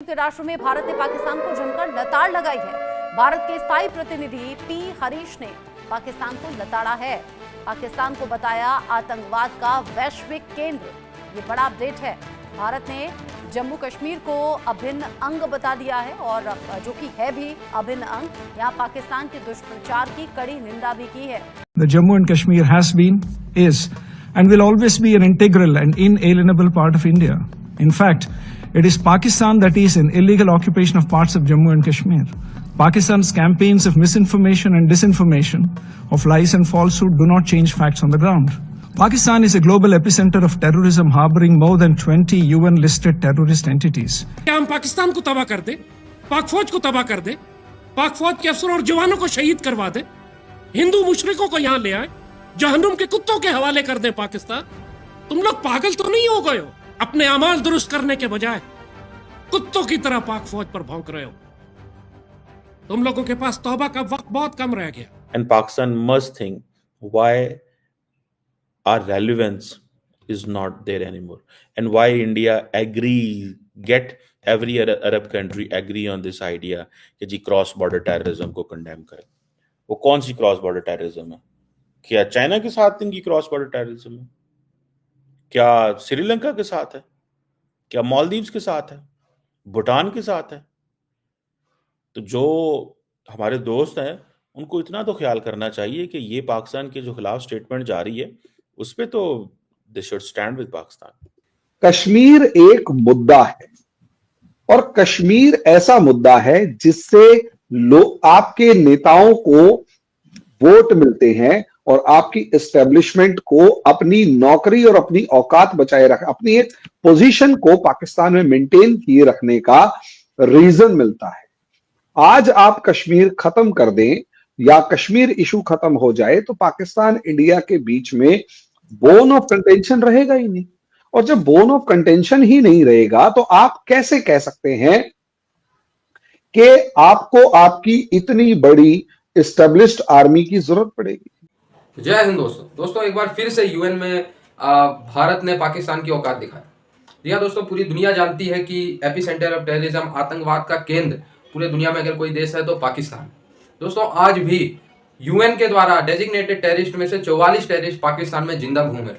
संयुक्त राष्ट्र में भारत ने पाकिस्तान को जमकर लताड़ लगाई है। भारत के स्थायी प्रतिनिधि पी हरीश ने पाकिस्तान को लताड़ा है, पाकिस्तान को बताया आतंकवाद का वैश्विक केंद्र। ये बड़ा अपडेट है। भारत ने जम्मू कश्मीर को अभिन्न अंग बता दिया है और जो कि है भी अभिन्न अंग। यहाँ पाकिस्तान के दुष्प्रचार की कड़ी निंदा भी की है। The Jammu and Kashmir has been, is, and will always be an integral and inalienable part of India. In fact, it is Pakistan that is in illegal occupation of parts of Jammu and Kashmir. Pakistan's campaigns of misinformation and disinformation, of lies and falsehood do not change facts on the ground. Pakistan is a global epicenter of terrorism, harboring more than 20 UN-listed terrorist entities. क्या हम पाकिस्तान को तबाह कर दे, पाक फौज को तबाह कर दे, पाक फौज के अफसरों और जवानों को शहीद करवा दे, हिंदू मुशरिकों को यहाँ ले आए, जहन्नुम के कुत्तों के हवाले कर दे पाकिस्तान? तुम लोग पागल तो नहीं हो गए हो? अपने अमाल दुरुस्त करने के बजाय कुत्तों की तरह पाक फौज पर भौंक रहे हो। तुम लोगों के पास तौबा का वक्त बहुत कम रह गया। And Pakistan must think why our relevance is not there anymore, and why India get every Arab country agree on this idea कि जी क्रॉस बॉर्डर टेररिज्म को कंडेम करें। वो कौन सी क्रॉस बॉर्डर टेररिज्म है? क्या चाइना के साथ इनकी क्रॉस बॉर्डर टेररिज्म है? क्या श्रीलंका के साथ है? क्या मालदीव्स के साथ है? भूटान के साथ है? तो जो हमारे दोस्त हैं उनको इतना तो ख्याल करना चाहिए कि ये पाकिस्तान के जो खिलाफ स्टेटमेंट जारी है उस पे तो they should stand with Pakistan. Kashmir एक मुद्दा है और कश्मीर ऐसा मुद्दा है जिससे आपके नेताओं को वोट मिलते हैं और आपकी एस्टेब्लिशमेंट को अपनी नौकरी और अपनी औकात बचाए रख, अपनी एक पोजीशन को पाकिस्तान में मेंटेन किए रखने का रीजन मिलता है। आज आप कश्मीर खत्म कर दें या कश्मीर इशू खत्म हो जाए तो पाकिस्तान इंडिया के बीच में बोन ऑफ कंटेंशन रहेगा ही नहीं। और जब बोन ऑफ कंटेंशन ही नहीं रहेगा तो आप कैसे कह सकते हैं कि आपको आपकी इतनी बड़ी एस्टेब्लिश्ड आर्मी की जरूरत पड़ेगी। जय हिंद दोस्तों एक बार फिर से यूएन में भारत ने पाकिस्तान की औकात दिखाई। जी हाँ दोस्तों, पूरी दुनिया जानती है कि एपी सेंटर ऑफ टेररिज्म, आतंकवाद का केंद्र पूरे दुनिया में अगर कोई देश है तो पाकिस्तान। दोस्तों आज भी यूएन के द्वारा डेजिग्नेटेड टेररिस्ट में से 44 टेररिस्ट पाकिस्तान में जिंदा घूमे।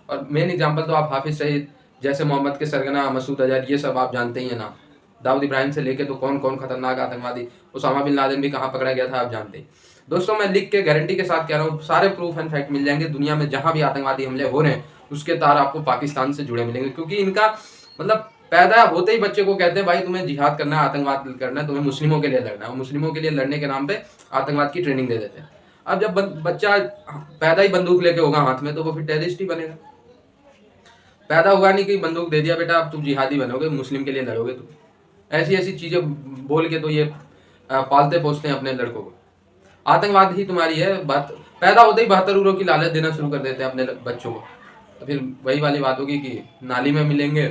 और मेन एग्जांपल तो आप हाफिज सईद जैसे मोहम्मद के सरगना, मसूद अजहर, ये सब आप जानते ही हैं ना। दाऊद इब्राहिम से लेके तो कौन कौन खतरनाक आतंकवादी, उसामा बिन लादेन भी कहाँ पकड़ा गया था आप जानते हैं। दोस्तों मैं लिख के गारंटी के साथ कह रहा हूँ, सारे प्रूफ एंड फैक्ट मिल जाएंगे। दुनिया में जहां भी आतंकवादी हमले हो रहे हैं उसके तार आपको पाकिस्तान से जुड़े मिलेंगे, क्योंकि इनका मतलब पैदा होते ही बच्चे को कहते हैं भाई तुम्हें जिहाद करना है, आतंकवाद करना है, तुम्हें मुस्लिमों के लिए लड़ना है। मुस्लिमों के लिए लड़ने के नाम पे आतंकवाद की ट्रेनिंग दे देते हैं। अब जब बच्चा पैदा ही बंदूक लेके होगा हाथ में तो वो फिर टेररिस्ट ही बनेगा। पैदा हुआ नहीं कि बंदूक दे दिया बेटा अब तुम जिहादी बनोगे, मुस्लिम के लिए लड़ोगे तुम। ऐसी ऐसी चीजें बोल के तो ये पालते पोसते हैं अपने लड़कों को। आतंकवाद ही तुम्हारी है बात। पैदा होते ही 72 यूरो की लालच देना शुरू कर देते हैं अपने बच्चों को। तो फिर वही वाली बात होगी कि नाली में मिलेंगे,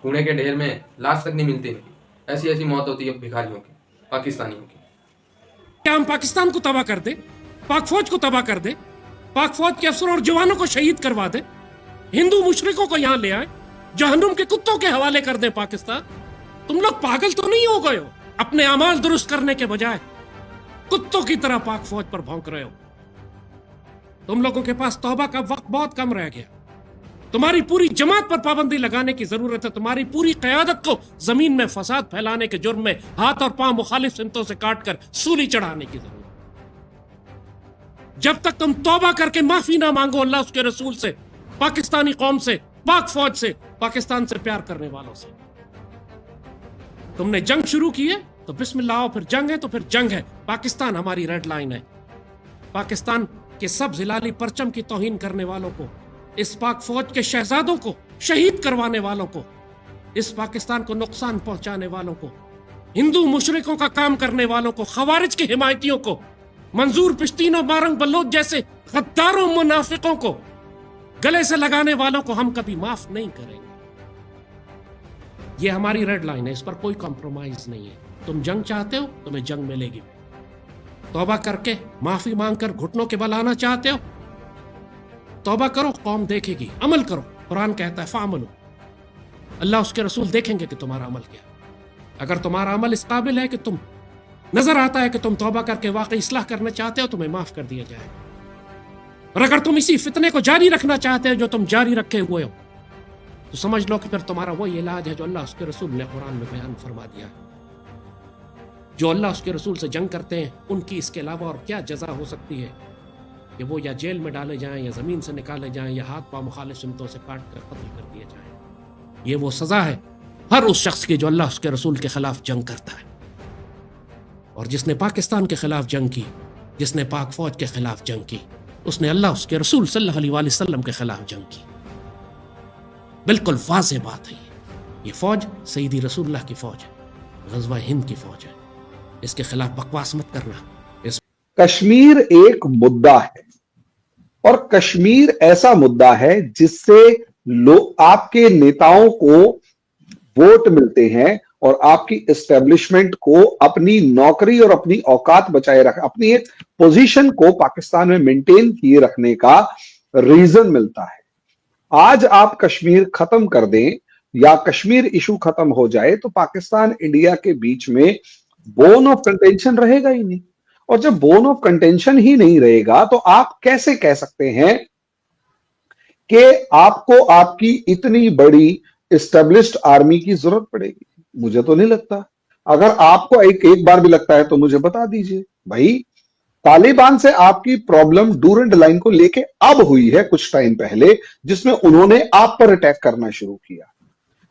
कूड़े के ढेर में, लाश तक नहीं मिलती इनकी। ऐसी ऐसी मौत होती है भिखारियों की, पाकिस्तानियों की। क्या हम पाकिस्तान को तबाह कर दे, पाक फौज को तबाह कर दे, पाक फौज के अफसरों और जवानों को शहीद करवा दे, हिंदू मुशरिकों को यहाँ ले आए, जहन्नुम के कुत्तों के हवाले कर दे पाकिस्तान? तुम लोग पागल तो नहीं हो गए हो? अपने अमाल दुरुस्त करने के बजाय कुत्तों की तरह पाक फौज पर भौंक रहे हो। तुम लोगों के पास तौबा का वक्त बहुत कम रह गया। तुम्हारी पूरी जमात पर पाबंदी लगाने की जरूरत है। तुम्हारी पूरी क़यादत को जमीन में फसाद फैलाने के जुर्म में हाथ और पांव मुखालिफ सिमतों से काटकर सूली चढ़ाने की जरूरत है। जब तक तुम तौबा करके माफी ना मांगो अल्लाह उसके रसूल से, पाकिस्तानी कौम से, पाक फौज से, पाकिस्तान से प्यार करने वालों से। तुमने जंग शुरू की है तो बिस्मिल्लाह आओ, फिर जंग है तो फिर जंग है। पाकिस्तान हमारी रेड लाइन है। पाकिस्तान के सब जिलाली परचम की तौहीन करने वालों को, इस पाक फौज के शहजादों को शहीद करवाने वालों को, इस पाकिस्तान को नुकसान पहुंचाने वालों को, हिंदू मुशरिकों का काम करने वालों को, खवारिज के हिमायतियों को, मंजूर पिश्तीनों, मारंग बलोच जैसे गद्दारों मुनाफिकों को गले से लगाने वालों को हम कभी माफ नहीं करेंगे। ये हमारी रेड लाइन है, इस पर कोई कॉम्प्रोमाइज नहीं है। तुम जंग चाहते हो, तुम्हें जंग मिलेगी। तौबा करके माफी मांगकर घुटनों के बल आना चाहते हो, तौबा करो, कौम देखेगी। अमल करो, कुरान कहता है फामलो, अल्लाह उसके रसूल देखेंगे कि तुम्हारा अमल क्या। अगर तुम्हारा अमल इस काबिल है कि तुम नजर आता है कि तुम तौबा करके वाकई इस्लाह करना चाहते हो, तुम्हें माफ कर दिया जाए। और अगर तुम इसी फितने को जारी रखना चाहते हो जो तुम जारी रखे हुए हो, तो समझ लो कि फिर तुम्हारा वही इलाज है जो अल्लाह उसके रसूल ने कुरान में बयान फरमा दिया। जो अल्लाह उसके रसूल से जंग करते हैं उनकी इसके अलावा और क्या जजा हो सकती है कि वो या जेल में डाले जाएं, या जमीन से निकाले जाएं, या हाथ पांव मुखालिफ सिमतों से काट कर कत्ल कर दिए जाएं। ये वो सजा है हर उस शख्स की जो अल्लाह उसके रसूल के खिलाफ जंग करता है। और जिसने पाकिस्तान के खिलाफ जंग की, जिसने पाक फौज के खिलाफ जंग की, उसने अल्लाह उसके रसूल सल्लल्लाहु अलैहि वसल्लम के खिलाफ जंग की। बिल्कुल वाज़ेह बात है। ये फौज सईदी रसूलुल्लाह की फौज है, गज़वा हिंद की फौज है। इसके खिलाफ बकवास मत करना। कश्मीर एक मुद्दा है और कश्मीर ऐसा मुद्दा है जिससे आपके नेताओं को वोट मिलते हैं और आपकी एस्टेब्लिशमेंट को अपनी नौकरी और अपनी औकात बचाए रख, अपनी एक पोजीशन को पाकिस्तान में मेंटेन किए रखने का रीजन मिलता है। आज आप कश्मीर खत्म कर दें या कश्मीर इशू खत्म हो जाए तो पाकिस्तान इंडिया के बीच में बोन ऑफ कंटेंशन रहेगा ही नहीं। और जब बोन ऑफ कंटेंशन ही नहीं रहेगा तो आप कैसे कह सकते हैं कि आपको आपकी इतनी बड़ी एस्टेब्लिश्ड आर्मी की जरूरत पड़ेगी? मुझे तो नहीं लगता। अगर आपको एक बार भी लगता है तो मुझे बता दीजिए। भाई, तालिबान से आपकी प्रॉब्लम डूरेंट लाइन को लेके अब हुई है कुछ टाइम पहले, जिसमें उन्होंने आप पर अटैक करना शुरू किया।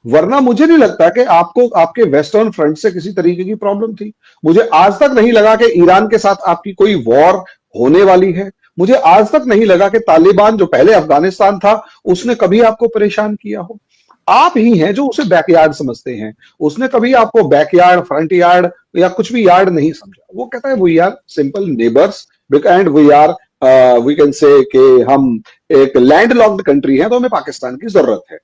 वरना मुझे नहीं लगता कि आपको आपके वेस्टर्न फ्रंट से किसी तरीके की प्रॉब्लम थी। मुझे आज तक नहीं लगा कि ईरान के साथ आपकी कोई वॉर होने वाली है। मुझे आज तक नहीं लगा कि तालिबान जो पहले अफगानिस्तान था उसने कभी आपको परेशान किया हो। आप ही हैं जो उसे बैकयार्ड समझते हैं। उसने कभी आपको बैकयार्ड, फ्रंट यार्ड या कुछ भी यार्ड नहीं समझा। वो कहता है we are simple neighbours and we are we can say कि हम एक लैंडलॉक्ड कंट्री है तो हमें पाकिस्तान की जरूरत है।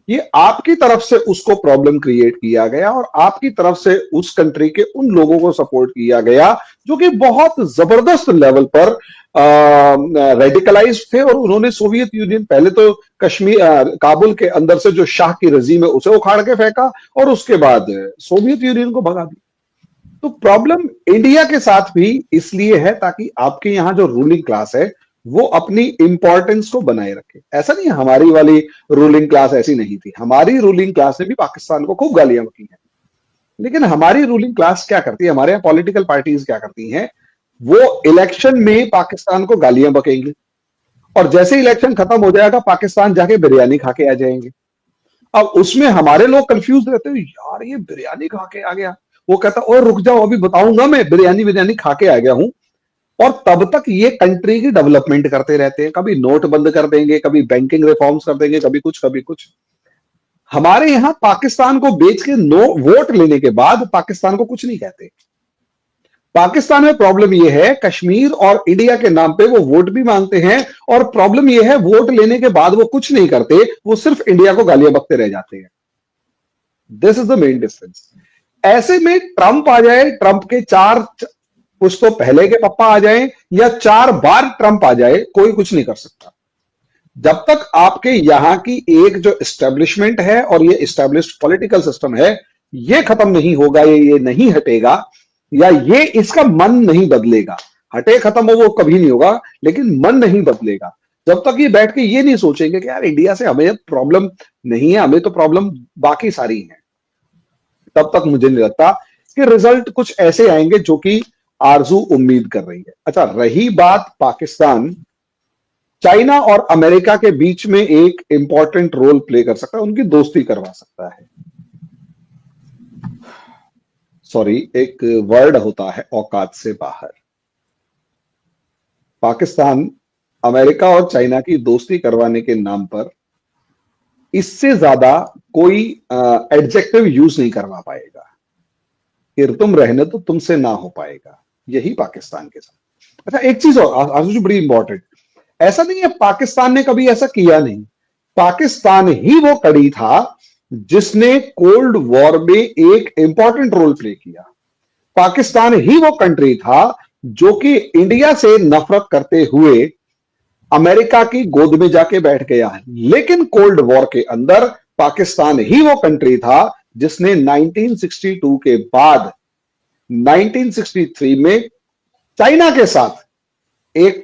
ये आपकी तरफ से उसको प्रॉब्लम क्रिएट किया गया और आपकी तरफ से उस कंट्री के उन लोगों को सपोर्ट किया गया जो कि बहुत जबरदस्त लेवल पर रेडिकलाइज थे। और उन्होंने सोवियत यूनियन, पहले तो कश्मीर काबुल के अंदर से जो शाह की रजीम है उसे उखाड़ के फेंका और उसके बाद सोवियत यूनियन को भगा दिया। तो प्रॉब्लम इंडिया के साथ भी इसलिए है ताकि आपके यहां जो रूलिंग क्लास है वो अपनी इंपॉर्टेंस को बनाए रखे। ऐसा नहीं है हमारी वाली रूलिंग क्लास ऐसी नहीं थी। हमारी रूलिंग क्लास ने भी पाकिस्तान को खूब गालियां बकी हैं। लेकिन हमारी रूलिंग क्लास क्या करती है, हमारे यहाँ पॉलिटिकल पार्टीज क्या करती हैं, वो इलेक्शन में पाकिस्तान को गालियां बकेंगे और जैसे इलेक्शन खत्म हो जाएगा पाकिस्तान जाके बिरयानी खा के आ जाएंगे। अब उसमें हमारे लोग कंफ्यूज रहते हैं, यार ये बिरयानी खा के आ गया। वो कहता और रुक जाओ अभी बताऊंगा, मैं बिरयानी खा के आ गया हूं। और तब तक ये कंट्री की डेवलपमेंट करते रहते हैं। कभी नोट बंद कर देंगे, कभी बैंकिंग रिफॉर्म्स कर देंगे, कभी कुछ। हमारे यहां पाकिस्तान को बेच के वोट लेने के बाद पाकिस्तान को कुछ नहीं कहते। पाकिस्तान में प्रॉब्लम यह है कश्मीर और इंडिया के नाम पे वो वोट भी मांगते हैं और प्रॉब्लम यह है वोट लेने के बाद वो कुछ नहीं करते, वो सिर्फ इंडिया को गालियां बकते रह जाते हैं। This is the main difference. ऐसे में ट्रंप आ जाए, ट्रंप के कुछ तो पहले के पप्पा आ जाएं या 4 बार ट्रंप आ जाए, कोई कुछ नहीं कर सकता। जब तक आपके यहां की एक जो एस्टेब्लिशमेंट है और ये एस्टेब्लिश्ड पॉलिटिकल सिस्टम है ये खत्म नहीं होगा, ये नहीं हटेगा या ये इसका मन नहीं बदलेगा। हटे खत्म हो वो कभी नहीं होगा, लेकिन मन नहीं बदलेगा जब तक ये बैठ के ये नहीं सोचेंगे कि यार इंडिया से हमें प्रॉब्लम नहीं है, हमें तो प्रॉब्लम बाकी सारी है। तब तक मुझे नहीं लगता कि रिजल्ट कुछ ऐसे आएंगे जो कि आरजू उम्मीद कर रही है। अच्छा, रही बात पाकिस्तान, चाइना और अमेरिका के बीच में एक इंपॉर्टेंट रोल प्ले कर सकता है, उनकी दोस्ती करवा सकता है। सॉरी, एक वर्ड होता है औकात से बाहर। पाकिस्तान अमेरिका और चाइना की दोस्ती करवाने के नाम पर इससे ज्यादा कोई एडजेक्टिव यूज नहीं करवा पाएगा कि तुम रहने तो तुमसे ना हो पाएगा। यही पाकिस्तान के साथ। अच्छा, एक चीज और आजू बड़ी इंपॉर्टेंट, ऐसा नहीं है पाकिस्तान ने कभी ऐसा किया नहीं। पाकिस्तान ही वो कड़ी था जिसने कोल्ड वॉर में एक इंपॉर्टेंट रोल प्ले किया। पाकिस्तान ही वो कंट्री था जो कि इंडिया से नफरत करते हुए अमेरिका की गोद में जाके बैठ गया। लेकिन कोल्ड वॉर के अंदर पाकिस्तान ही वो कंट्री था जिसने 1962 के बाद 1963 में चाइना के साथ एक